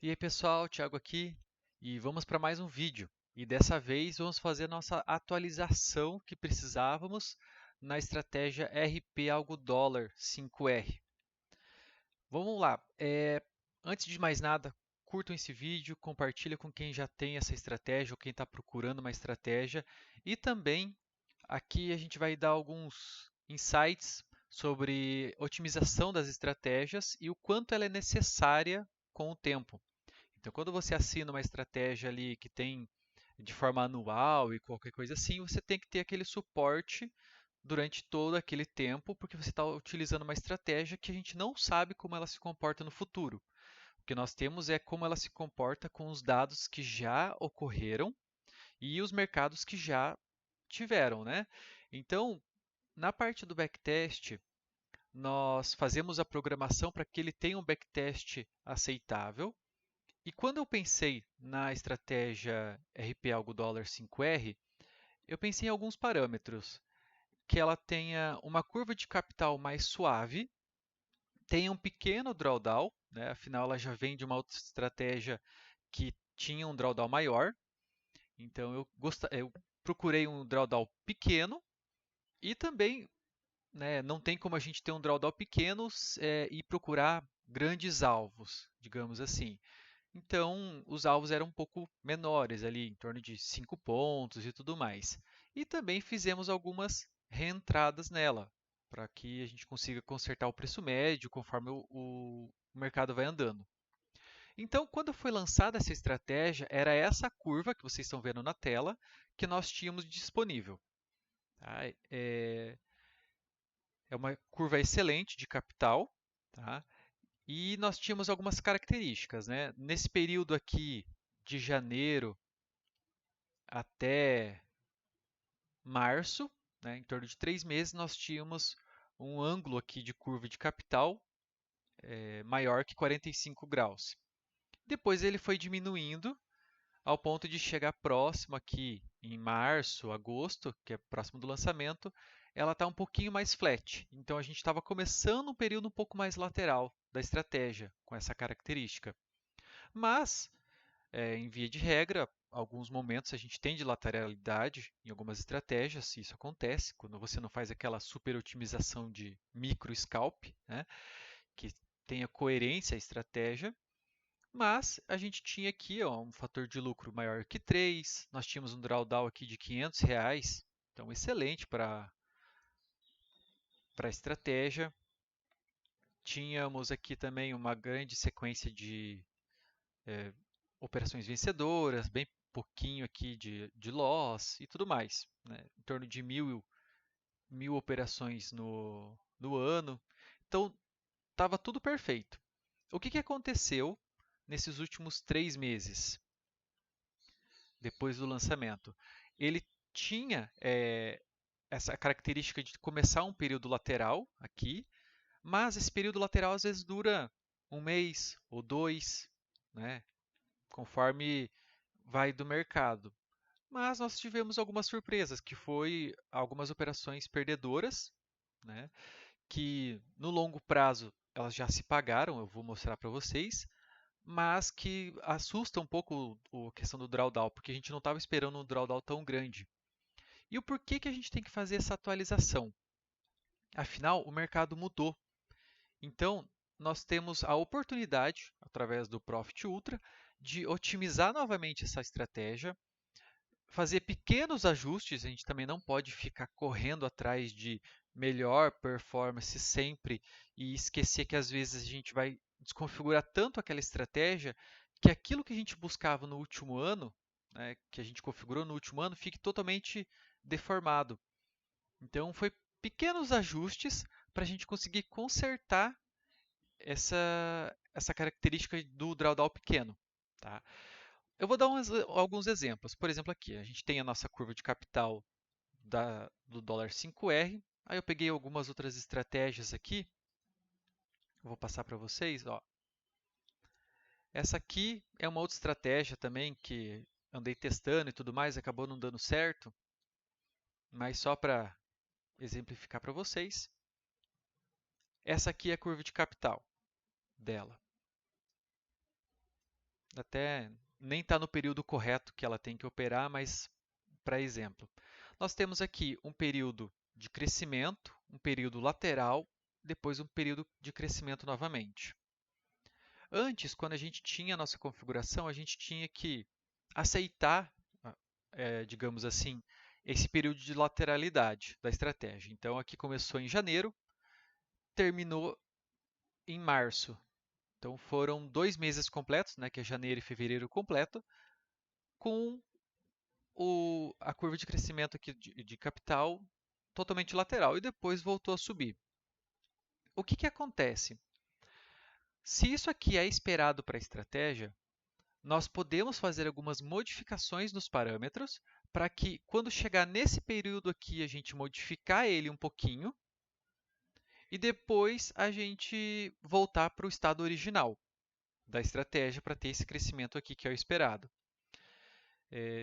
E aí pessoal, Thiago aqui e vamos para mais um vídeo. E dessa vez vamos fazer a nossa atualização que precisávamos na estratégia RP Algo Dólar 5R. Vamos lá. Antes de mais nada, curtam esse vídeo, compartilha com quem já tem essa estratégia ou quem está procurando uma estratégia. E também aqui a gente vai dar alguns insights sobre otimização das estratégias e o quanto ela é necessária com o tempo. Então, quando você assina uma estratégia ali que tem de forma anual e qualquer coisa assim, você tem que ter aquele suporte durante todo aquele tempo, porque você está utilizando uma estratégia que a gente não sabe como ela se comporta no futuro. O que nós temos é como ela se comporta com os dados que já ocorreram e os mercados que já tiveram, né? Então, na parte do backtest, nós fazemos a programação para que ele tenha um backtest aceitável. E quando eu pensei na estratégia RP Algo Dólar 5R, eu pensei em alguns parâmetros. Que ela tenha uma curva de capital mais suave, tenha um pequeno drawdown, né? Afinal ela já vem de uma outra estratégia que tinha um drawdown maior. Então eu procurei um drawdown pequeno e também, né, não tem como a gente ter um drawdown pequeno e procurar grandes alvos, digamos assim. Então, os alvos eram um pouco menores, ali em torno de 5 pontos e tudo mais. E também fizemos algumas reentradas nela, para que a gente consiga consertar o preço médio conforme o mercado vai andando. Então, quando foi lançada essa estratégia, era essa curva que vocês estão vendo na tela que nós tínhamos disponível. Tá? É uma curva excelente de capital, tá? E nós tínhamos algumas características, né? Nesse período aqui de janeiro até março, né, em torno de 3 meses, nós tínhamos um ângulo aqui de curva de capital maior que 45 graus. Depois ele foi diminuindo ao ponto de chegar próximo aqui em março, agosto, que é próximo do lançamento, ela está um pouquinho mais flat. Então a gente estava começando um período um pouco mais lateral da estratégia com essa característica. Mas em via de regra, alguns momentos a gente tem de lateralidade em algumas estratégias, isso acontece quando você não faz aquela super otimização de micro scalp, né, que tenha coerência a estratégia, mas a gente tinha aqui ó, um fator de lucro maior que 3, nós tínhamos um drawdown aqui de R$ 500, então excelente para a estratégia. Tínhamos aqui também uma grande sequência de é, operações vencedoras, bem pouquinho aqui de loss e tudo mais, né? Em torno de mil operações no ano. Então, estava tudo perfeito. O que aconteceu nesses últimos 3 meses, depois do lançamento? Ele tinha essa característica de começar um período lateral aqui, mas esse período lateral às vezes dura um mês ou dois, né? Conforme vai do mercado. Mas nós tivemos algumas surpresas, que foi algumas operações perdedoras, né, que no longo prazo elas já se pagaram, eu vou mostrar para vocês, mas que assusta um pouco a questão do drawdown, porque a gente não estava esperando um drawdown tão grande. E o porquê que a gente tem que fazer essa atualização? Afinal, o mercado mudou. Então, nós temos a oportunidade, através do Profit Ultra, de otimizar novamente essa estratégia, fazer pequenos ajustes, a gente também não pode ficar correndo atrás de melhor performance sempre e esquecer que às vezes a gente vai desconfigurar tanto aquela estratégia que aquilo que a gente buscava no último ano, né, que a gente configurou no último ano, fique totalmente deformado. Então, foi pequenos ajustes para a gente conseguir consertar essa característica do drawdown pequeno. Tá? Eu vou dar alguns exemplos. Por exemplo, aqui a gente tem a nossa curva de capital do dólar 5R. Aí eu peguei algumas outras estratégias aqui. Eu vou passar para vocês. Ó. Essa aqui é uma outra estratégia também que andei testando e tudo mais, acabou não dando certo. Mas só para exemplificar para vocês. Essa aqui é a curva de capital dela. até nem está no período correto que ela tem que operar, mas para exemplo. Nós temos aqui um período de crescimento, um período lateral, depois um período de crescimento novamente. Antes, quando a gente tinha a nossa configuração, a gente tinha que aceitar, digamos assim, esse período de lateralidade da estratégia. Então, aqui começou em janeiro, terminou em março. Então, foram 2 meses completos, né, que é janeiro e fevereiro completo, com a curva de crescimento aqui de capital totalmente lateral e depois voltou a subir. O que acontece? Se isso aqui é esperado para a estratégia, nós podemos fazer algumas modificações nos parâmetros para que, quando chegar nesse período aqui, a gente modificar ele um pouquinho e depois a gente voltar para o estado original da estratégia para ter esse crescimento aqui que é o esperado.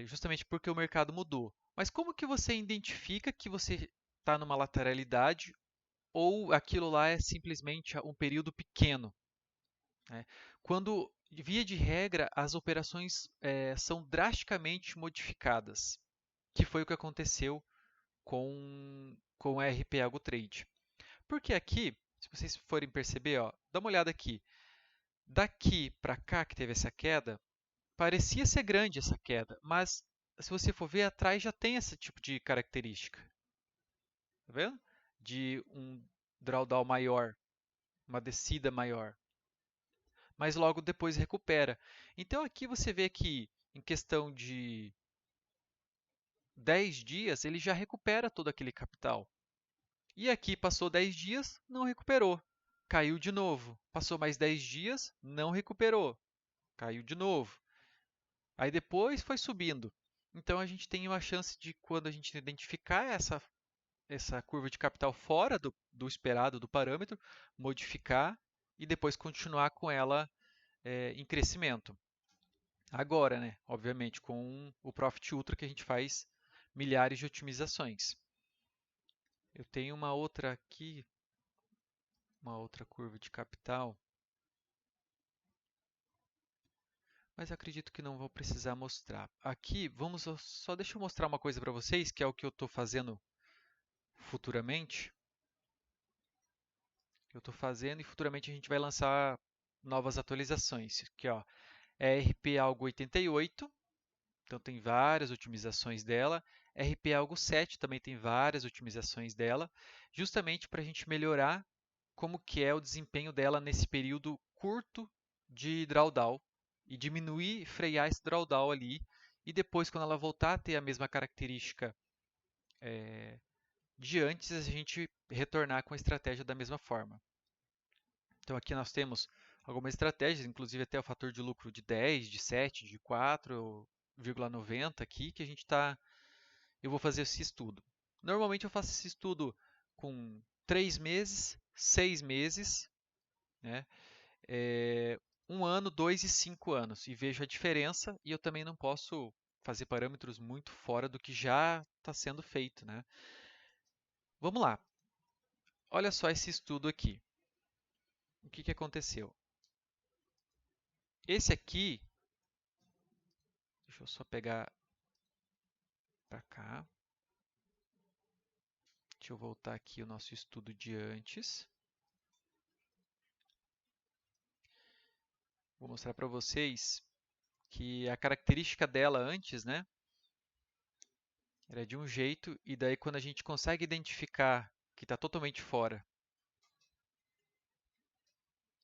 Justamente porque o mercado mudou. Mas como que você identifica que você está numa lateralidade ou aquilo lá é simplesmente um período pequeno, né? Quando, via de regra, as operações são drasticamente modificadas, que foi o que aconteceu com a RP Algo Trade. Porque aqui, se vocês forem perceber, ó, dá uma olhada aqui. Daqui para cá que teve essa queda, parecia ser grande essa queda, mas se você for ver atrás já tem esse tipo de característica. Tá vendo? De um drawdown maior, uma descida maior. Mas logo depois recupera. Então aqui você vê que em questão de 10 dias ele já recupera todo aquele capital. E aqui passou 10 dias, não recuperou. Caiu de novo. Passou mais 10 dias, não recuperou. Caiu de novo. Aí depois foi subindo. Então a gente tem uma chance de, quando a gente identificar essa curva de capital fora do esperado, do parâmetro, modificar e depois continuar com ela em crescimento. Agora, né, obviamente, com o Profit Ultra que a gente faz milhares de otimizações. Eu tenho uma outra aqui, uma outra curva de capital, mas acredito que não vou precisar mostrar. Aqui, só deixa eu mostrar uma coisa para vocês, que é o que eu estou fazendo futuramente. Eu estou fazendo e futuramente a gente vai lançar novas atualizações. Aqui, ó, é RP Algo 88, então tem várias otimizações dela. RP Algo 7 também tem várias otimizações dela, justamente para a gente melhorar como que é o desempenho dela nesse período curto de drawdown e diminuir, frear esse drawdown ali, e depois, quando ela voltar a ter a mesma característica de antes, a gente retornar com a estratégia da mesma forma. Então aqui nós temos algumas estratégias, inclusive até o fator de lucro de 10, de 7, de 4,90 aqui, que eu vou fazer esse estudo. Normalmente eu faço esse estudo com 3 meses, 6 meses, né? 1 ano, 2 e 5 anos, e vejo a diferença, e eu também não posso fazer parâmetros muito fora do que já está sendo feito, né? Vamos lá. Olha só esse estudo aqui. O que aconteceu? Esse aqui, deixa eu só pegar para cá. Deixa eu voltar aqui o nosso estudo de antes. Vou mostrar para vocês que a característica dela antes, né, era de um jeito, e daí quando a gente consegue identificar que está totalmente fora.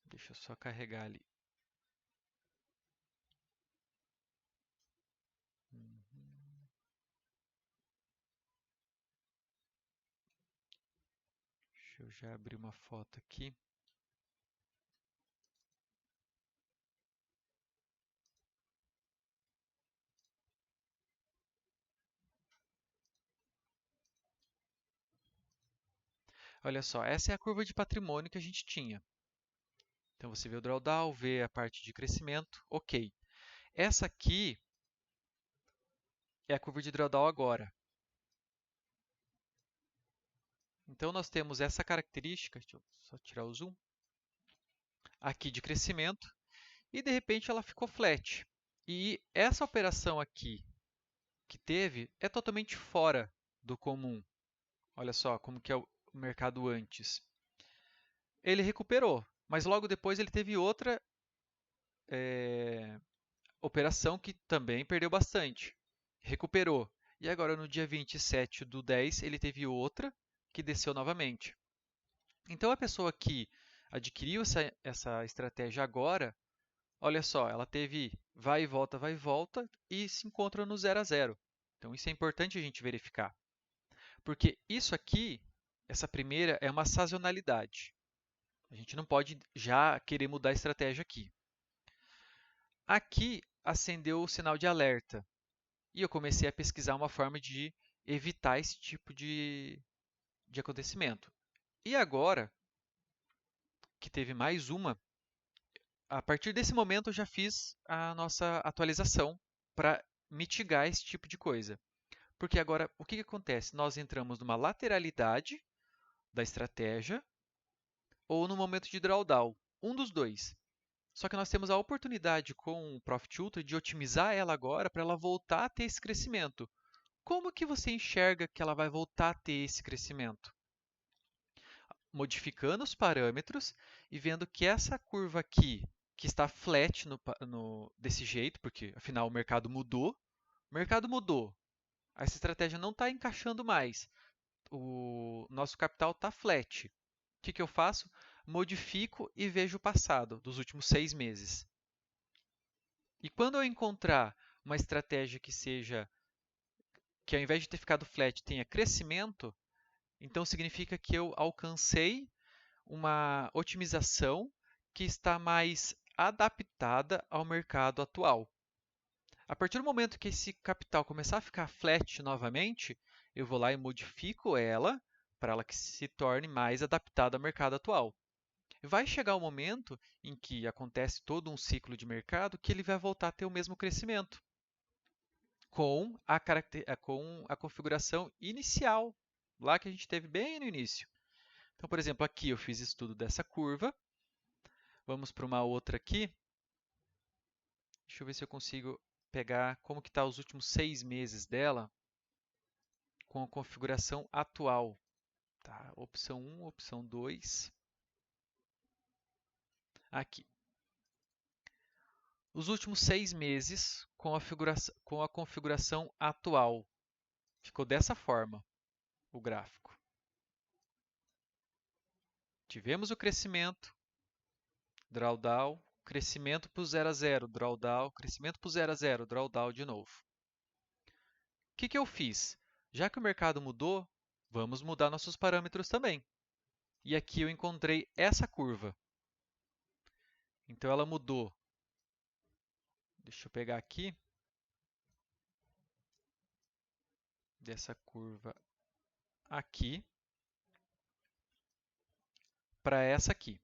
Deixa eu só carregar ali. Uhum. Deixa eu já abrir uma foto aqui. Olha só, essa é a curva de patrimônio que a gente tinha. Então você vê o drawdown, vê a parte de crescimento, ok. Essa aqui é a curva de drawdown agora. Então nós temos essa característica, deixa eu só tirar o zoom, aqui de crescimento, e de repente ela ficou flat. E essa operação aqui que teve é totalmente fora do comum. Olha só como que é o mercado antes. Ele recuperou, mas logo depois ele teve outra operação que também perdeu bastante. Recuperou. E agora no dia 27/10 ele teve outra que desceu novamente. Então a pessoa que adquiriu essa estratégia agora, olha só, ela teve vai e volta e se encontra no 0 a 0. Então isso é importante a gente verificar. Porque isso aqui, essa primeira, é uma sazonalidade. A gente não pode já querer mudar a estratégia aqui. Aqui acendeu o sinal de alerta e eu comecei a pesquisar uma forma de evitar esse tipo de acontecimento. E agora, que teve mais uma, a partir desse momento eu já fiz a nossa atualização para mitigar esse tipo de coisa. Porque agora, o que acontece? Nós entramos numa lateralidade da estratégia ou no momento de drawdown, um dos dois. Só que nós temos a oportunidade com o Profit Ultra de otimizar ela agora para ela voltar a ter esse crescimento. Como que você enxerga que ela vai voltar a ter esse crescimento? Modificando os parâmetros e vendo que essa curva aqui, que está flat desse jeito, porque afinal o mercado mudou, essa estratégia não está encaixando mais, o nosso capital está flat. O que eu faço? Modifico e vejo o passado dos últimos 6 meses. E quando eu encontrar uma estratégia que ao invés de ter ficado flat, tenha crescimento, então significa que eu alcancei uma otimização que está mais adaptada ao mercado atual. A partir do momento que esse capital começar a ficar flat novamente, eu vou lá e modifico ela para ela que se torne mais adaptada ao mercado atual. Vai chegar o momento em que acontece todo um ciclo de mercado que ele vai voltar a ter o mesmo crescimento com a configuração inicial, lá que a gente teve bem no início. Então, por exemplo, aqui eu fiz estudo dessa curva. Vamos para uma outra aqui. Deixa eu ver se eu consigo pegar como que está os últimos 6 meses dela com a configuração atual. Tá? Opção 1, opção 2. Aqui. Os últimos 6 meses com a configuração atual. Ficou dessa forma o gráfico. Tivemos o crescimento, drawdown, crescimento para o 0 a 0, drawdown, crescimento para o 0 a 0, drawdown de novo. O que eu fiz? Já que o mercado mudou, vamos mudar nossos parâmetros também. E aqui eu encontrei essa curva. Então ela mudou. Deixa eu pegar aqui. Dessa curva aqui para essa aqui.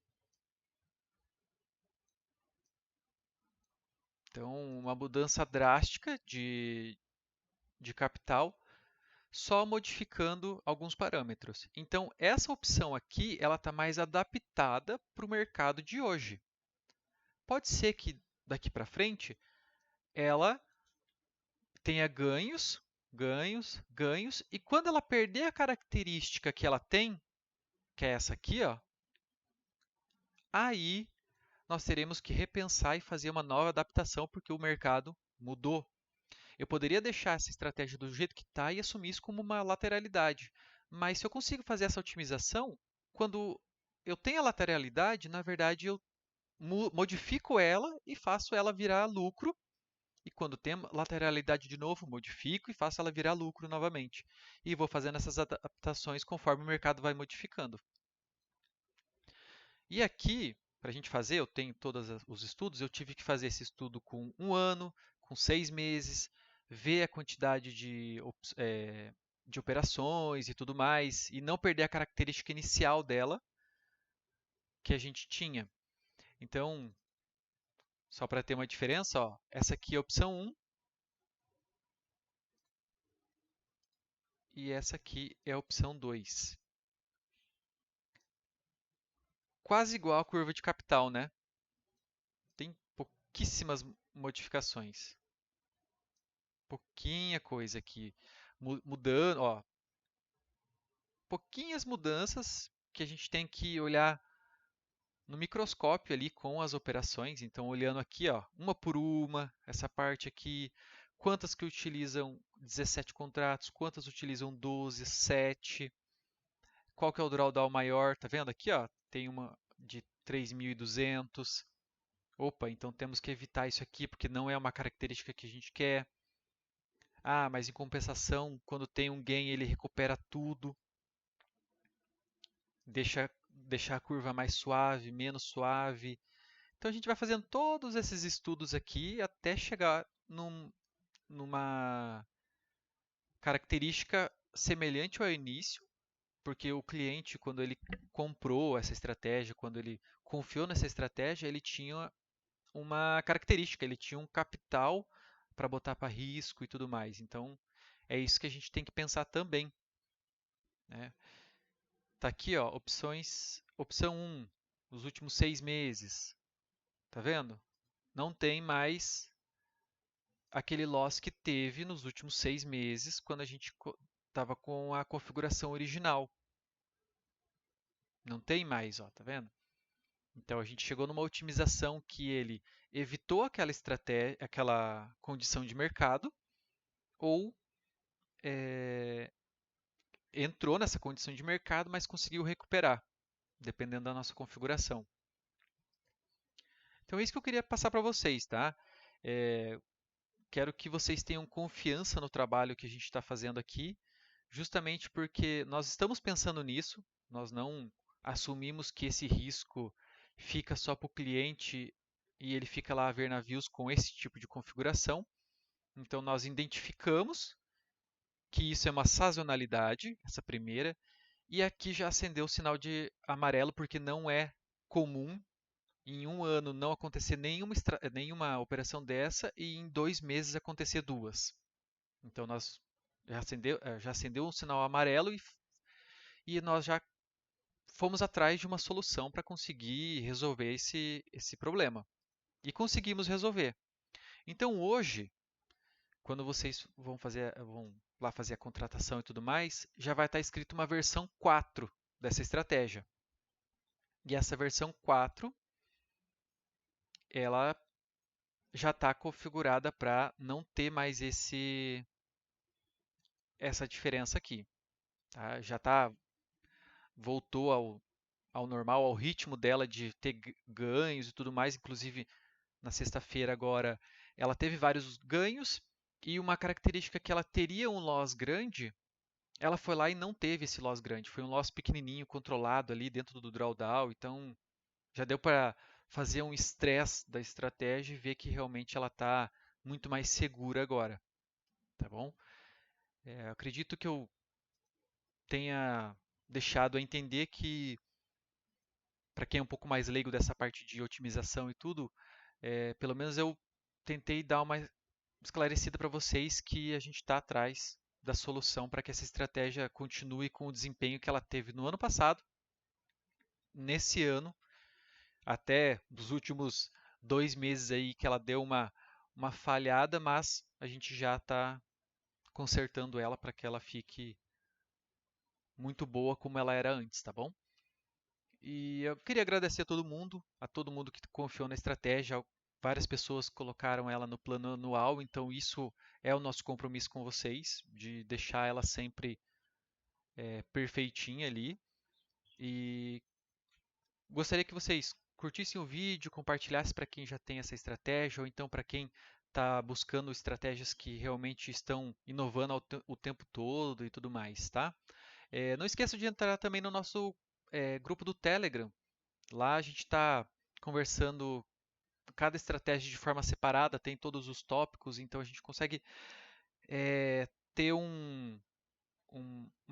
Então, uma mudança drástica de capital, só modificando alguns parâmetros. Então, essa opção aqui, ela está mais adaptada para o mercado de hoje. Pode ser que daqui para frente ela tenha ganhos, ganhos, ganhos, e quando ela perder a característica que ela tem, que é essa aqui, ó, aí nós teremos que repensar e fazer uma nova adaptação porque o mercado mudou. Eu poderia deixar essa estratégia do jeito que está e assumir isso como uma lateralidade. Mas se eu consigo fazer essa otimização, quando eu tenho a lateralidade, na verdade eu modifico ela e faço ela virar lucro. E quando tem lateralidade de novo, modifico e faço ela virar lucro novamente. E vou fazendo essas adaptações conforme o mercado vai modificando. E aqui, para a gente fazer, eu tenho todos os estudos, eu tive que fazer esse estudo com 1 ano, com 6 meses, ver a quantidade de operações e tudo mais, e não perder a característica inicial dela que a gente tinha. Então, só para ter uma diferença, ó, essa aqui é a opção 1 e essa aqui é a opção 2. Quase igual a curva de capital, né? Tem pouquíssimas modificações. Pouquinha coisa aqui. Mudando, ó, pouquinhas mudanças que a gente tem que olhar no microscópio ali com as operações. Então, olhando aqui, ó, uma por uma, essa parte aqui, quantas que utilizam 17 contratos, quantas utilizam 12, 7, qual que é o drawdown maior, tá vendo aqui, ó, tem uma de 3.200. Opa, então temos que evitar isso aqui porque não é uma característica que a gente quer. Ah, mas em compensação, quando tem um gain, ele recupera tudo, deixa a curva mais suave, menos suave. Então a gente vai fazendo todos esses estudos aqui até chegar numa característica semelhante ao início, porque o cliente, quando ele comprou essa estratégia, quando ele confiou nessa estratégia, ele tinha uma característica, ele tinha um capital para botar para risco e tudo mais. Então é isso que a gente tem que pensar também, né? Tá aqui, ó, opções, opção 1, nos últimos 6 meses, tá vendo? Não tem mais aquele loss que teve nos últimos 6 meses, quando a gente estava com a configuração original. Não tem mais, ó, tá vendo? Então a gente chegou numa otimização que ele evitou aquela estratégia, aquela condição de mercado, ou entrou nessa condição de mercado, mas conseguiu recuperar, dependendo da nossa configuração. Então é isso que eu queria passar para vocês, tá? É, quero que vocês tenham confiança no trabalho que a gente está fazendo aqui, justamente porque nós estamos pensando nisso, nós não assumimos que esse risco fica só para o cliente e ele fica lá a ver navios com esse tipo de configuração. Então, nós identificamos que isso é uma sazonalidade, essa primeira, e aqui já acendeu o sinal de amarelo, porque não é comum em um ano não acontecer nenhuma operação dessa e em 2 meses acontecer duas. Então, nós já acendeu um sinal amarelo e nós já fomos atrás de uma solução para conseguir resolver esse problema. E conseguimos resolver. Então hoje, quando vocês vão lá fazer a contratação e tudo mais, já vai estar escrito uma versão 4 dessa estratégia. E essa versão 4, ela já está configurada para não ter mais essa diferença aqui. Tá? Já voltou ao normal, ao ritmo dela de ter ganhos e tudo mais. Inclusive, na sexta-feira agora, ela teve vários ganhos e uma característica que ela teria um loss grande, ela foi lá e não teve esse loss grande. Foi um loss pequenininho, controlado ali dentro do drawdown. Então, já deu para fazer um estresse da estratégia e ver que realmente ela está muito mais segura agora, tá bom? Acredito que eu tenha deixado a entender que, para quem é um pouco mais leigo dessa parte de otimização e tudo, pelo menos eu tentei dar uma esclarecida para vocês que a gente está atrás da solução para que essa estratégia continue com o desempenho que ela teve no ano passado, nesse ano, até dos últimos 2 meses aí que ela deu uma falhada, mas a gente já está consertando ela para que ela fique muito boa como ela era antes, tá bom? E eu queria agradecer a todo mundo que confiou na estratégia. Várias pessoas colocaram ela no plano anual, então isso é o nosso compromisso com vocês, de deixar ela sempre perfeitinha ali. E gostaria que vocês curtissem o vídeo, compartilhassem para quem já tem essa estratégia, ou então para quem está buscando estratégias que realmente estão inovando o tempo todo e tudo mais, tá? Não esqueça de entrar também no nosso grupo do Telegram. Lá a gente está conversando cada estratégia de forma separada, tem todos os tópicos, então a gente consegue ter uma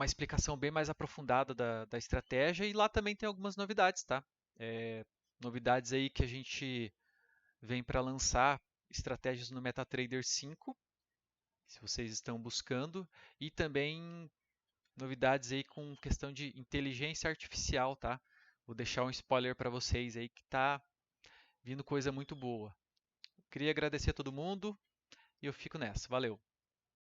explicação bem mais aprofundada da estratégia e lá também tem algumas novidades, tá? Novidades aí que a gente vem para lançar estratégias no MetaTrader 5, se vocês estão buscando, e também novidades aí com questão de inteligência artificial, tá? Vou deixar um spoiler para vocês aí que tá vindo coisa muito boa. Queria agradecer a todo mundo e eu fico nessa. Valeu!